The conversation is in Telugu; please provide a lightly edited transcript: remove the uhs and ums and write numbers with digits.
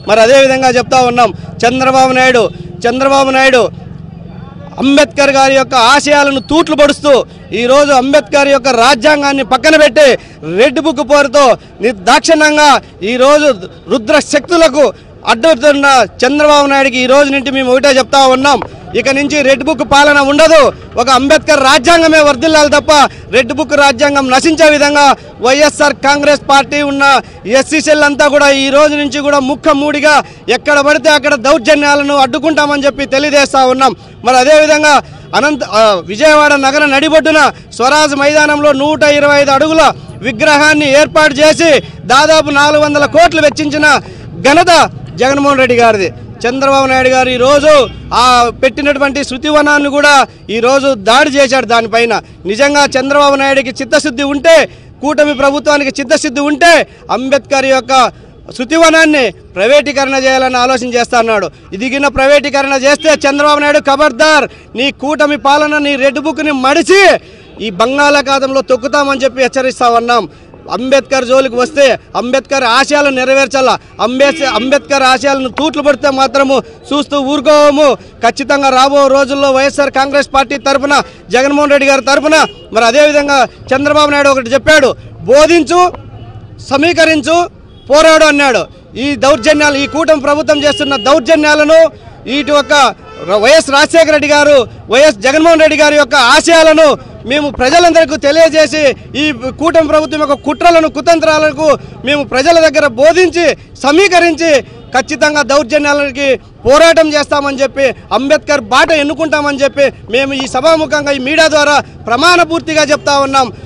మరి అదేవిధంగా చెప్తా ఉన్నాం చంద్రబాబు నాయుడు అంబేద్కర్ గారి యొక్క ఆశయాలను తూట్లు పడుస్తూ ఈరోజు అంబేద్కర్ యొక్క రాజ్యాంగాన్ని పక్కన పెట్టి రెడ్ బుక్ పోరుతో నిర్దాక్షిణ్యంగా ఈరోజు రుద్ర శక్తులకు అడ్డుతున్న చంద్రబాబు నాయుడికి ఈ రోజు నుండి మేము ఒకటే చెప్తా ఉన్నాం, ఇక నుంచి రెడ్ బుక్ పాలన ఉండదు, ఒక అంబేద్కర్ రాజ్యాంగమే వర్ధిల్లాలి తప్ప రెడ్ బుక్ రాజ్యాంగం నశించే విధంగా వైఎస్ఆర్ కాంగ్రెస్ పార్టీ ఉన్న ఎస్సీ సెల్ అంతా కూడా ఈ రోజు నుంచి కూడా ముక్కమూడిగా ఎక్కడ పడితే అక్కడ దౌర్జన్యాలను అడ్డుకుంటామని చెప్పి తెలియజేస్తా ఉన్నాం। మరి అదేవిధంగా విజయవాడ నగర నడిబొడ్డున స్వరాజ్ మైదానంలో 125 అడుగుల విగ్రహాన్ని ఏర్పాటు చేసి దాదాపు 400 కోట్లు వెచ్చించిన ఘనత జగన్మోహన్ రెడ్డి గారిది। చంద్రబాబు నాయుడు గారు ఈరోజు పెట్టినటువంటి శృతివనాన్ని కూడా ఈరోజు దాడి చేశాడు దానిపైన। నిజంగా చంద్రబాబు నాయుడికి చిత్తశుద్ధి ఉంటే, కూటమి ప్రభుత్వానికి చిత్తశుద్ధి ఉంటే అంబేద్కర్ యొక్క శృతివనాన్ని ప్రైవేటీకరణ చేయాలని ఆలోచన చేస్తా అన్నాడు। ఇదిగిన ప్రైవేటీకరణ చేస్తే చంద్రబాబు నాయుడు ఖబర్దార్, నీ కూటమి పాలన నీ రెడ్ బుక్ని మడిచి ఈ బంగాళాఖాతంలో తొక్కుతామని చెప్పి హెచ్చరిస్తా ఉన్నాం। అంబేద్కర్ జోలికి వస్తే అంబేద్కర్ ఆశయాలను నెరవేర్చాలా, అంబేద్కర్ ఆశయాలను తూట్లు పడితే మాత్రము చూస్తూ ఊరుకోవము। ఖచ్చితంగా రాబో రోజుల్లో వైఎస్ఆర్ కాంగ్రెస్ పార్టీ తరఫున, జగన్మోహన్ రెడ్డి గారి తరఫున మరి అదేవిధంగా చంద్రబాబు నాయుడు ఒకటి చెప్పాడు, బోధించు, సమీకరించు, పోరాడు అన్నాడు। ఈ దౌర్జన్యాలు, ఈ కూటమి ప్రభుత్వం చేస్తున్న దౌర్జన్యాలను, వీటి యొక్క వైఎస్ రాజశేఖర రెడ్డి గారు, వైఎస్ జగన్మోహన్ రెడ్డి గారి యొక్క ఆశయాలను మేము ప్రజలందరికీ తెలియజేసి ఈ కూటమి ప్రభుత్వం యొక్క కుట్రలను, కుతంత్రాలకు మేము ప్రజల దగ్గర బోధించి సమీకరించి ఖచ్చితంగా దౌర్జన్యాలకి పోరాటం చేస్తామని చెప్పి, అంబేద్కర్ బాట ఎన్నుకుంటామని చెప్పి మేము ఈ సభాముఖంగా ఈ మీడియా ద్వారా ప్రమాణ పూర్తిగా చెప్తా ఉన్నాం।